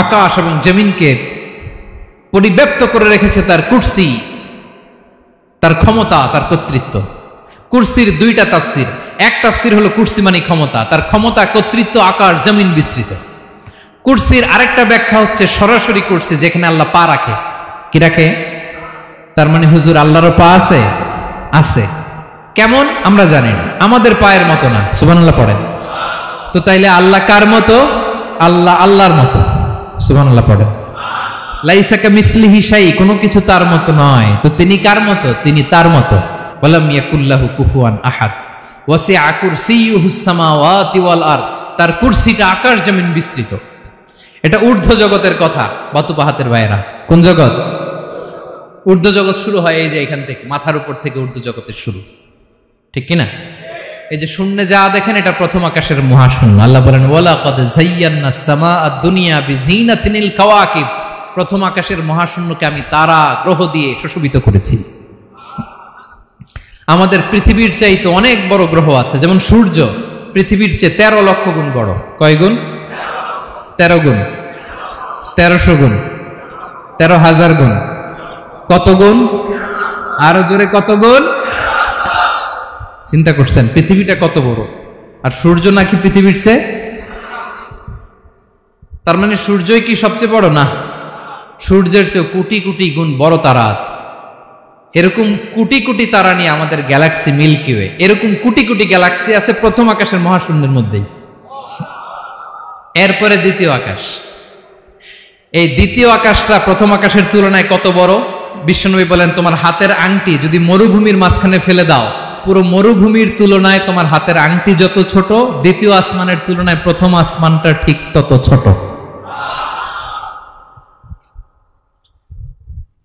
আকাশ এবং জমিনকে পরিব্যাপ্ত করে রেখেছে তার কুরসি, তার ক্ষমতা, তার কর্তৃত্ব। কুরসির 2টা তাফসির। এক তাফসির হলো কুরসি মানে ক্ষমতা, তার ক্ষমতা, কর্তৃত্ব, আকাশ জমিন বিস্তৃত। কুরসির আরেকটা ব্যাখ্যা হচ্ছে সরাসরি কুরসি, যেখানে আল্লাহ পা রাখে। কি রাখে? তার মানে হুজুর আল্লাহরও পা আছে? আছে। কেমন আমরা জানি না, আমাদের পায়ের মতো না। সুবহানাল্লাহ পড়েন তো। তাইলে আল্লাহ কার মতো? আল্লাহ আল্লাহর মতো। সুবহানাল্লাহ পড়েন। লাইসা কামিসলিহি শাই, কোনো কিছু তার মতো নয়। তো তিনি কার মতো? তিনি তার মতো। ওয়ালাম ইয়াকুল্লাহু কুফুয়ান আহাদ। ওয়াসিআ কুরসিয়ুহুস সামাওয়াতি ওয়াল আরদ, তার কুরসিটা আকাশ জমিন বিস্তৃত। এটা ঊর্ধ্ব জগতের কথা, বাতুপাহাতের ভাইয়েরা। কোন জগৎ? ঊর্ধ্ব জগৎ শুরু হয় এই যে এখান থেকে, মাথার উপর থেকে ঊর্ধ্ব জগতের শুরু, ঠিক কিনা? এই যে শূন্যে যা দেখেন এটা প্রথম আকাশের মহাশূন্য। আল্লাহ বলেন ওয়ালাকাদ যায়্যানাস সামাআদ দুনিয়া বিজিনাতিল কাওয়াকিব, প্রথম আকাশের মহাশূন্যকে আমি তারা গ্রহ দিয়ে সুশোভিত করেছি। আমাদের পৃথিবীর চাইতে অনেক বড় গ্রহ আছে, যেমন সূর্য পৃথিবীর চেয়ে 13 লক্ষ গুণ বড়। কয় গুণ? 13 গুণ, 1300 গুণ, 13,000 গুণ। কত গুণ? আরো জোরে কত গুণ? চিন্তা করছেন পৃথিবীটা কত বড়, আর সূর্য নাকি পৃথিবীর চেয়ে? তার মানে সূর্যই কি সবচেয়ে বড়? না, সূর্যের চেয়ে কোটি কোটি গুণ বড় তারা আছে। এরকম কোটি কোটি তারা নিয়ে আমাদের গ্যালাক্সি মিল্কি ওয়ে, এরকম কোটি কোটি গ্যালাক্সি আছে প্রথম আকাশের মহাশূন্যের মধ্যেই। এরপরে দ্বিতীয় আকাশ। এই দ্বিতীয় আকাশটা প্রথম আকাশের তুলনায় কত বড়? বিশ্বনবী বলেন তোমার হাতের আংটি যদি মরুভূমির মাঝখানে ফেলে দাও, পুরো মরুভূমির তুলনায় তোমার হাতের আংটি যত ছোট, দ্বিতীয় আসমানের তুলনায় প্রথম আসমানটা ঠিক তত ছোট।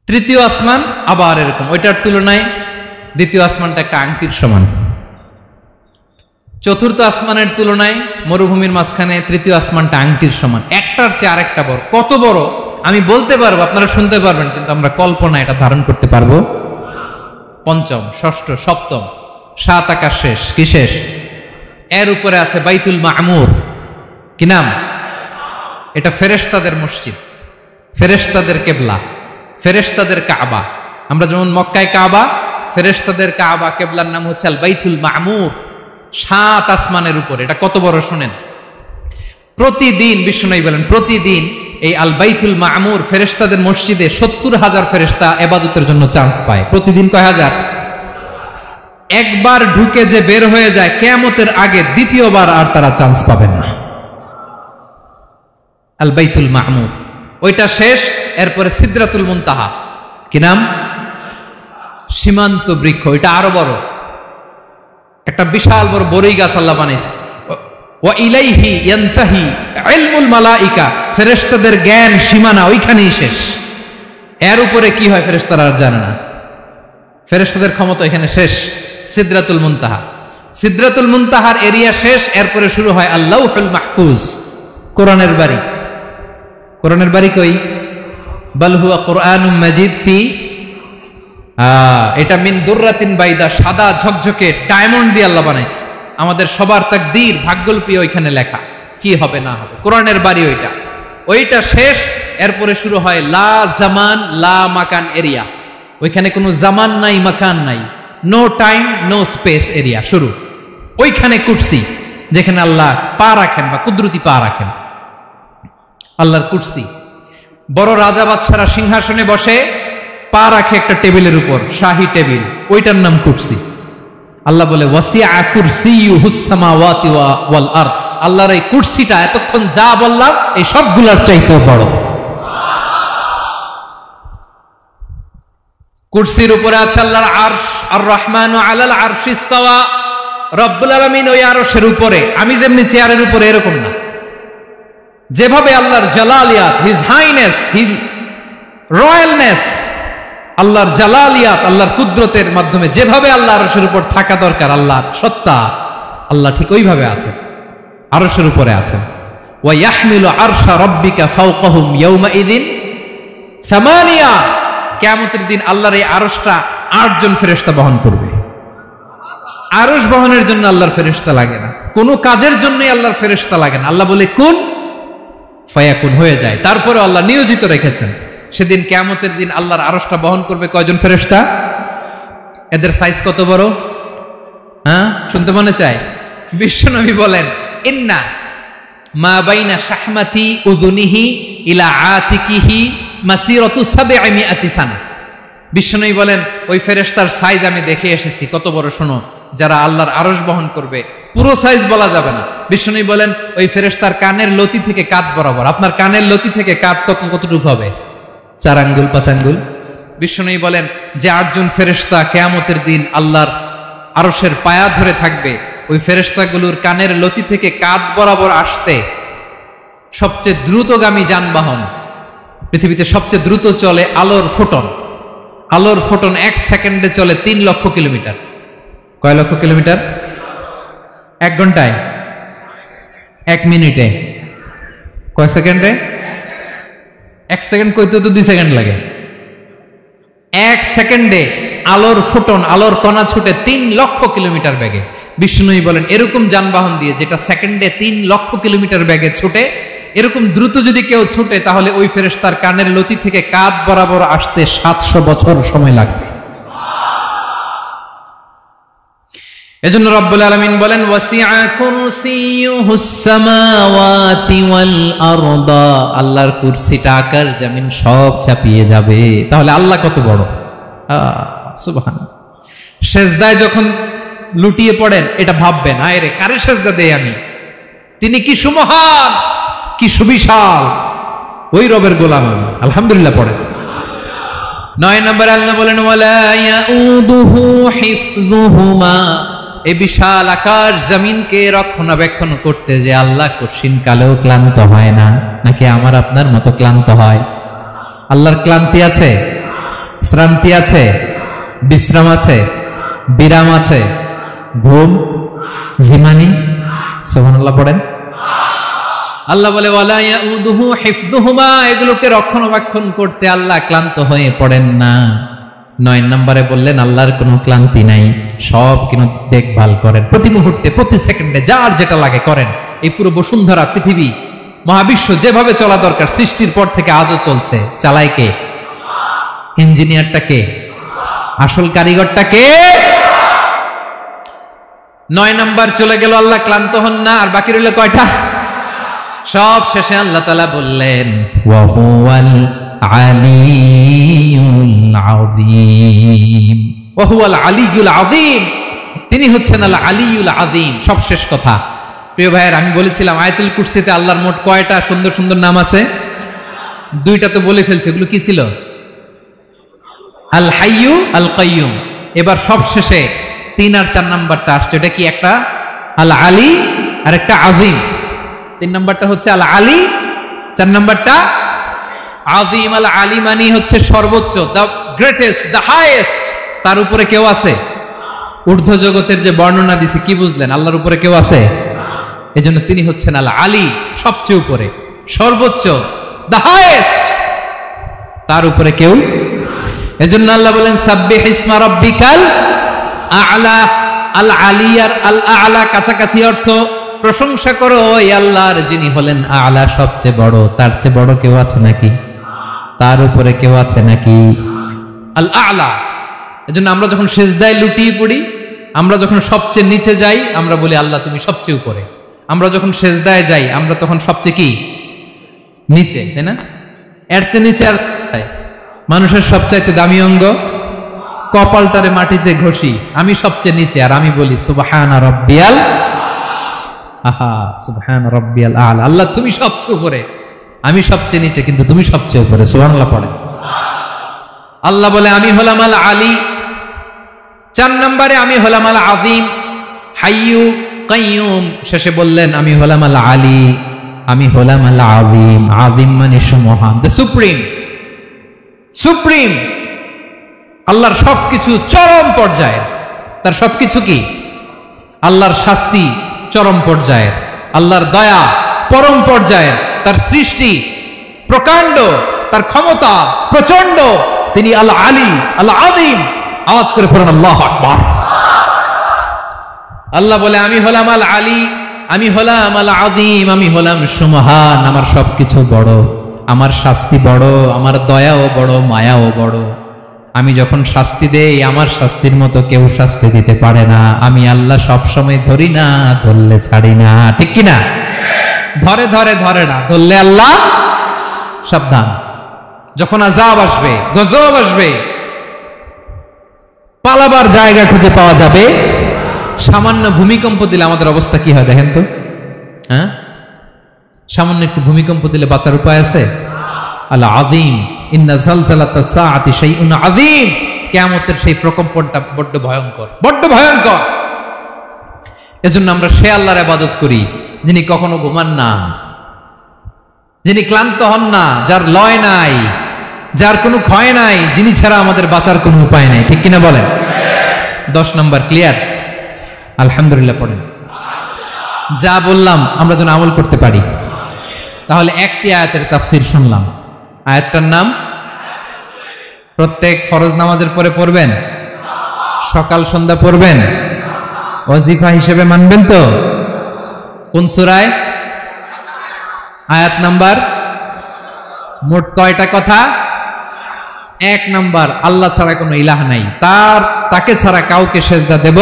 তৃতীয় আসমান আবার এরকম, ওইটার তুলনায় দ্বিতীয় আসমানটা একটা আংটির সমান। চতুর্থ আসমানের তুলনায় মরুভূমির মাঝখানে তৃতীয় আসমানটা আংটির সমান। একটার চেয়ে আরেকটা বড়। কত বড় আমি বলতে পারবো, আপনারা শুনতে পারবেন, কিন্তু আমরা কল্পনা এটা ধারণ করতে পারবো? পঞ্চম, ষষ্ঠ, সপ্তম, 7 আকাশ শেষ। কি শেষ? এর উপরে আছে বাইতুল মামুর। কি নাম? এটা ফেরেশতাদের মসজিদ, ফেরেশতাদের কেবলা, ফেরেশতাদের কাবা। আমরা যেমন মক্কায় কাবা, ফেরেশতাদের কাবা কেবলার নাম হচ্ছে আল বাইতুল মামুর। 7 আসমানের উপরে। এটা কত বড় শুনেন। প্রতিদিন বিশ্বনবী বলেন প্রতিদিন এই আল বাইতুল মামুর ফেরেশতাদের মসজিদে 70,000 ফেরেশতা ইবাদতের জন্য চান্স পায়। প্রতিদিন কয় হাজার? একবার ঢুকে যে বের হয়ে যায় কিয়ামতের আগে দ্বিতীয়বার আর তারা চান্স পাবে না। আল বাইতুল মামুর ওইটা শেষ। এরপরে সিদরাতুল মুনতাহা। কি নাম? সীমান্ত বৃক্ষ। এটা আরো বড়, একটা বিশাল বড় বড়ই গাছ আল্লাহ বানাইছে। ওয়া ইলাইহি ইয়ানতাহি ইলমুল মালাইকা, ফেরেশতাদের জ্ঞান সীমানা ওইখানেই শেষ। এর উপরে কি হয় ফেরেশতারা আর জানে না। ফেরেশতাদের ক্ষমতা এখানে শেষ। সিদরাতুল মুনতাহা, সিদরাতুল মুনতাহার এরিয়া শেষ। এরপরে শুরু হয় আল্লাহুল মাহফুজ, কোরআনের বাড়ি। কোরআনের বাড়ি কই? বাল হুয়া কুরআনুম মাজিদ ফি, এটা মিন দুররাতিন বাইদা, সাদা ঝকঝকে ডায়মন্ড দিয়ে আল্লাহ বানাইছে। আমাদের সবার তাকদীর, ভাগ্যলিপি ওইখানে লেখা, কি হবে না হবে। কোরআনের বাড়ি ওইটা, ওইটা শেষ। এরপরে শুরু হয় লা জামান লা মাকান এরিয়া। ওইখানে কোনো জামান নাই, মাকান নাই, no time no space area শুরু। ওইখানে কুরসি, যেখানে আল্লাহ পা রাখেন বা কুদরতি পা রাখেন, আল্লাহর কুরসি। বড় রাজা বাদশারা সিংহাসনে বসে পা রাখে একটা টেবিলের উপর, শাহী টেবিল, ওইটার নাম কুরসি। আল্লাহ বলে ওয়াসিআ কুরসিয়ুহুস সামাওয়াতি ওয়াল আরদ, আল্লাহর এই কুরসিটা এতক্ষণ যা বললাম এই সবগুলোর চাইতেও বড়। কুরসির উপরে আছে আল্লাহর আরশ। আর রহমানু আলাল আরশি ইস্তাওয়া, রব্বুল আলামিন ওই আরশের উপরে। আমি যেমনি চেয়ারের উপরে এরকম না, যেভাবে আল্লাহর জালালিয়াত, হিজ হাইনেস, হিজ রয়্যালনেস, আল্লাহর জালালিয়াত, আল্লাহর কুদরতের মাধ্যমে যেভাবে আল্লাহ আরশের উপর থাকা দরকার, আল্লাহর সত্তা, আল্লাহ ঠিক ওইভাবে আছেন, আরশের উপরে আছেন। ওয়া ইয়াহমিলু আরশা রাব্বিকা ফাওকাহুম ইয়াওমাইযিন সামানিয়া, কিয়ামতের দিন আল্লাহর এই আরশটা 8 জন ফেরেশতা বহন করবে। আরশ বহনের জন্য আল্লাহর ফেরেশতা লাগে না, কোনো কাজের জন্যই আল্লাহর ফেরেশতা লাগে না। আল্লাহ বলে কুন ফায়াকুন, হয়ে যায়। তারপরে আল্লাহ নিয়োজিত রেখেছেন। সেদিন কিয়ামতের দিন আল্লাহর আরশটা বহন করবে কয়জন ফেরেশতা? এদের সাইজ কত বড়? হ্যাঁ, শুনতে মনে চায়? বিশ্বনবী বলেন ইন্না মা বাইনা শাহমাতি উযুনিহি ইলা আতিকিহি মাসিরাতু 700 সানা। বিশ্বনবী বলেন ওই ফেরেশতার সাইজ আমি দেখে এসেছি। কত বড় শোনো, যারা আল্লাহর আরশ বহন করবে, পুরো সাইজ বলা যাবে না। বিশ্বনবী বলেন ওই ফেরেশতার কানের লতি থেকে কাঁধ বরাবর। আপনার কানের লতি থেকে কাঁধ কতটুকু হবে? 4 আঙ্গুল 5 আঙ্গুল। বিশ্বনবী বলেন যে 8 জন ফেরেশতা কিয়ামতের দিন আল্লাহর আরশের পায়া ধরে থাকবে, ওই ফেরেশতাগুলোর কানের লতি থেকে কাঁধ বরাবর আসতে সবচেয়ে দ্রুতগামী যানবাহন, পৃথিবীতে সবচেয়ে দ্রুত চলে আলোর ফোটন, আলোর ফোটন 1 সেকেন্ডে চলে 3 লক্ষ কিলোমিটার। কয় লক্ষ কিলোমিটার? 1 ঘন্টায়, 1 মিনিটে, কয় সেকেন্ডে? 1 সেকেন্ড কইতে তো 2 সেকেন্ড লাগে। 1 সেকেন্ডে আলোর ফোটন, আলোর কণা ছুটে 3 লক্ষ কিলোমিটার বেগে। বিষ্ণুই বলেন এরকম যানবাহন দিয়ে যেটা সেকেন্ডে 3 লক্ষ কিলোমিটার বেগে ছুটে, এরকম দ্রুত যদি কেউ ছুটে তাহলে ওই ফেরেশতার কানের লতি থেকে কাঁধ বরাবর আসতে 700 বছর সময় লাগবে। এজন্য রব্বুল আলামিন বলেন ওয়াসিআ কুরসিয়ুহুস সামাওয়াতি ওয়াল আরদা, আল্লাহর কুরসিটা আকাশ জমিন সব চাপিয়ে যাবে। তাহলে আল্লাহ কত বড়! সুবহানাল্লাহ। সেজদায় যখন লুটিয়ে পড়েন এটা ভাববেন, আয় রে কারে সেজদা দেই আমি, তিনি কি সুমহান, কি সুবিশাল, ওই রবের গোলাম আমি। আলহামদুলিল্লাহ পড়েন। 9 নম্বর আল্লাহ বলেন ওয়ালা ইয়াউদুহু হিফযুহুমা, এই বিশাল আকাশ জমিনকে রক্ষণাবেক্ষণ করতে যে আল্লাহ কঠিন কালেও ক্লান্ত হয় না। নাকি আমার আপনার মতো ক্লান্ত হয়? আল্লাহর ক্লান্তি আছে, শ্রান্তি আছে, বিশ্রাম আছে, বিরাম আছে, ঘুম, জিমানি? সুবহানাল্লাহ পড়েন। আল্লাহ বলে ওয়ালা ইয়াউদুহু হিফযুহুমা, এগুলোকে রক্ষণাবেক্ষণ করতে আল্লাহ ক্লান্ত হয়ে পড়েন না। 9 নম্বরে বললেন আল্লাহর কোনো ক্লান্তি নাই, সব কিন্তু দেখভাল করেন, প্রতি মুহূর্তে প্রতি সেকেন্ডে যার যেটা লাগে করেন। এই পুরো বসুন্ধরা, পৃথিবী, মহাবিশ্ব যেভাবে চলা দরকার সৃষ্টির পর থেকে আজও চলছে। চালায় কে? ইঞ্জিনিয়ারটা কে? আসল কারিগরটা কে? 9 নম্বর চলে গেল, আল্লাহ ক্লান্ত হন না। আর বাকি রইল কয়টা? সব শেষে আল্লাহ তাআলা বললেন ওয়া হুয়াল আলিয়ুল আযীম, ওয়া হুয়াল আলিয়ুল আযীম, তিনি হচ্ছেন আল আলিয়ুল আযীম। সব শেষ কথা। প্রিয় ভাইয়ের, আমি বলেছিলাম আয়াতুল কুরসিতে আল্লাহর মোট কয়টা সুন্দর সুন্দর নাম আছে? 2টা তো বলে ফেলছে। এগুলো কি ছিল? আল হাইয়ু, আল কাইয়ুম। এবার সব শেষে 3 আর 4 নাম্বারটা আসছে। এটা কি? একটা আল আলী আর একটা আযীম। 3 নাম্বারটা হচ্ছে আল আলী, 4 নাম্বারটা আযীম। আল আলী মানে হচ্ছে সর্বোচ্চ, দ্য গ্রেটেস্ট, দ্য হাইয়েস্ট। তার উপরে কেউ আছে? ঊর্ধ্ব জগতের যে বর্ণনা দিছি, কি বুঝলেন? আল্লাহর উপরে কেউ আছে? এজন্য তিনি হচ্ছেন আল আলী, সবচেয়ে উপরে, সর্বোচ্চ, দ্য হাইয়েস্ট। তার উপরে কেউ। এজন্য আল্লাহ বলেন সাব্বিহ ইসমা রাব্বিকাল আ'লা। আল আলী আর আল আ'লা কাছাকাছি অর্থ। প্রশংসা করো ওই আল্লাহর যিনি হলেন আ'লা, সবচেয়ে বড়। তার চেয়ে বড় কেউ আছে নাকি? তার উপরে কেউ আছে নাকি? আল আ'লা। এজন্য আমরা যখন সিজদায় লুটিয়ে পড়ি, আমরা যখন সবচেয়ে নিচে যাই, আমরা বলি আল্লাহ তুমি সবচেয়ে উপরে। আমরা যখন সিজদায় যাই, আমরা তখন সবচেয়ে কি? নিচে, তাই না? এর চেয়ে নিচে আর মানুষের সবচাইতে দামি অঙ্গ কপালটারে মাটিতে ঘষি, আমি সবচেয়ে নিচে, আর আমি বলি সুবহানা রাব্বিয়াল, আহা সুবহানা রাব্বিয়াল আ'লা। আল্লাহ তুমি সবচেয়ে উপরে, আমি সবচেয়ে নিচে, কিন্তু তুমি সবচেয়ে উপরে। সুবহানাল্লাহ পড়ে। আল্লাহ বলে আমি হলাম আল আলী। 4 নম্বরে আমি হলাম আল আযীম, হাইয়ু কাইয়ুম। শেষে বললেন আমি হলাম আল আলী, আমি হলাম আল আযীম। আযীম মানে সুমহান, দ্য সুপ্রিম। সুপ্রিম। আল্লাহর সবকিছু চরম পর্যায়ে। তার সবকিছু কি? আল্লাহর শাস্তি চরম পর্যায়ে, আল্লাহর দয়া পরম পর্যায়ে, তার সৃষ্টি প্রকাণ্ড, তার ক্ষমতা প্রচন্ড। তিনি আল আলী, আল আযীম। আওয়াজ করে পড়েন আল্লাহু আকবার। আল্লাহ বলে আমি হলাম আল আলী, আমি হলাম আল আযীম, আমি হলাম সুমহান। আমার সবকিছু বড়, আমার শাস্তি বড়, আমার দয়াও বড়, মায়াও বড়। আমি যখন শাস্তি দেই, আমার শাস্তির মতো কেউ শাস্তি দিতে পারে না। আমি আল্লাহ সব সময় ধরি না, ধরলে ছাড়ি না। ঠিক কি না? ধরে ধরে ধরে না, ধরলে আল্লাহ সাবধান। যখন আযাব আসবে, গজব আসবে, পালাবার জায়গা খুঁজে পাওয়া যাবে। সামান্য ভূমিকম্প দিলে আমাদের অবস্থা কি হয় দেখেন তো? হ্যাঁ, সামান্য একটু ভূমিকম্প দিলে বাঁচার উপায় আছে? আল আযীম, ইন্না যালজালাতাস সাআতি শাইউন আযীম। কিয়ামতের সেই প্রকম্পনটা বড্ড ভয়ঙ্কর, বড্ড ভয়ঙ্কর। এজন্য আমরা সে আল্লাহর ইবাদত করি যিনি কখনো ঘুমান না, যিনি ক্লান্ত হন না, যার লয় নাই, যার কোনো ক্ষয় নাই, যিনি ছাড়া আমাদের বাঁচার কোনো উপায় নাই, ঠিক কিনা বলেন? 10 নম্বর ক্লিয়ার? আলহামদুলিল্লাহ পড়েন। যা বললাম আমরা যেন আমল করতে পারি। তাহলে একটি আয়াতের তাফসীর শুনলাম, আয়াতটার নাম প্রত্যেক ফরজ নামাজের পরে পড়বেন, সকাল সন্ধ্যা পড়বেন, ওয়াজিফা হিসেবে মানবেন তো? কোন সূরায়? আয়াত নাম্বার? মোট কয়টা কথা? 1 নাম্বার, আল্লাহ ছাড়া কোনো ইলাহ নাই, তাকে ছাড়া কাউকে সেজদা দেব।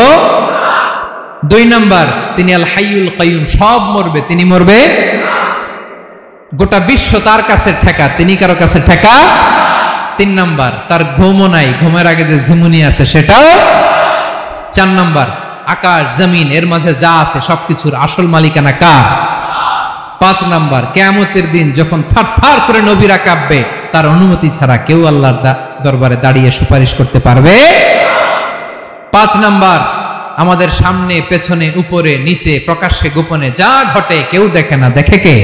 2 নাম্বার, তিনি আল হাইয়ুল কাইয়ুম, সব মরবে, তিনি মরবে। গোটা বিশ্ব তার কাছে ঠেকা, তিনি কারো কাছে ঠেকা। 3 নাম্বার, তার ঘুমও নাই, ঘুমের আগে যে ঝিমুনি আছে সেটাও। 4 নাম্বার, আকাশ জমিন এর মাঝে যা আছে সবকিছুর আসল মালিকানা কার? 5 নাম্বার, কিয়ামতের দিন যখন থারথার করে নবীরা কাঁপবে, তার অনুমতি ছাড়া কেউ আল্লাহর দরবারে দাঁড়িয়ে সুপারিশ করতে পারবে। 5 নাম্বার, আমাদের সামনে পেছনে উপরে নিচে প্রকাশ্যে গোপনে যা ঘটে কেউ দেখে না, দেখে কে?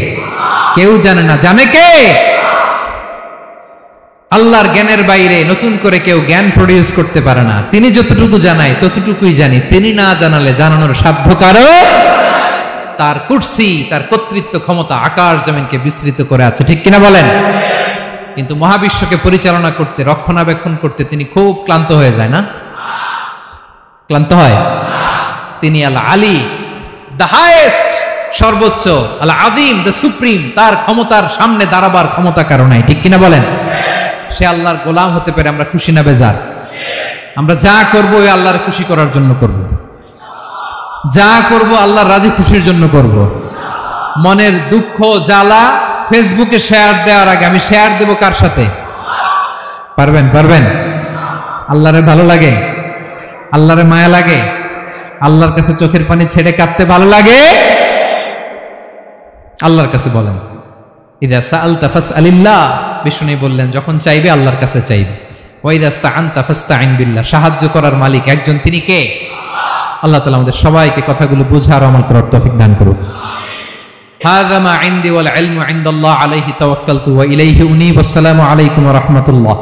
কেউ জানে না, জানে কে? আল্লাহর জ্ঞানের বাইরে নতুন করে কেউ জ্ঞান প্রডিউস করতে পারে না। তিনি যতটুকু জানায় ততটুকুই জানি, তিনি না জানালে জানানোর সাধ্য কারো। তার কুরসি, তার কর্তৃত্ব ক্ষমতা আকাশ জমিনকে বিস্তৃত করে আছে, ঠিক কিনা বলেন? কিন্তু মহাবিশ্বকে পরিচালনা করতে, রক্ষণাবেক্ষণ করতে তিনি খুব ক্লান্ত হয়ে যায় না? ক্লান্ত হয়? তিনি আল আলী, দ্য হাইয়েস্ট, সর্বোচ্চ, আল আযীম, দ্য সুপ্রিম, তার ক্ষমতার সামনে দাঁড়াবার ক্ষমতা কারো নাই, ঠিক কিনা বলেন? সে আল্লাহর গোলাম হতে পারে, আমরা খুশি না বেজার? আমরা যা করবো ওই আল্লাহর খুশি করার জন্য করব, যা করব আল্লাহর রাজি খুশির জন্য করব। মনের দুঃখ জ্বালা ফেসবুকে শেয়ার দেওয়ার আগে আমি শেয়ার দেব কার সাথে? পারবেন? পারবেন? আল্লাহরে ভালো লাগে, আল্লাহরে মায়া লাগে, আল্লাহর কাছে চোখের পানি ছেড়ে কাঁদতে ভালো লাগে? আল্লাহর কাছে বলেন, ইযা সাআলতা ফাসআলিল্লাহ, বিষ্ণু বললেন যখন চাইবে আল্লাহর কাছে চাইবে। ওয়া ইযা ইসতাআনতা ফাসতাইন বিল্লাহ, সাহায্য করার মালিক একজন, তিনি কে? আল্লাহ তাআলা আমাদের সবাইকে কথাগুলো বুঝার আমল করার তৌফিক দান করুন। হাযা মা ইনদি ওয়াল ইলমু ইনদাল্লাহ আলাইহি তাওয়াক্কালতু ওয়া ইলাইহি উনীব। আসসালামু আলাইকুম ওয়া রাহমাতুল্লাহ।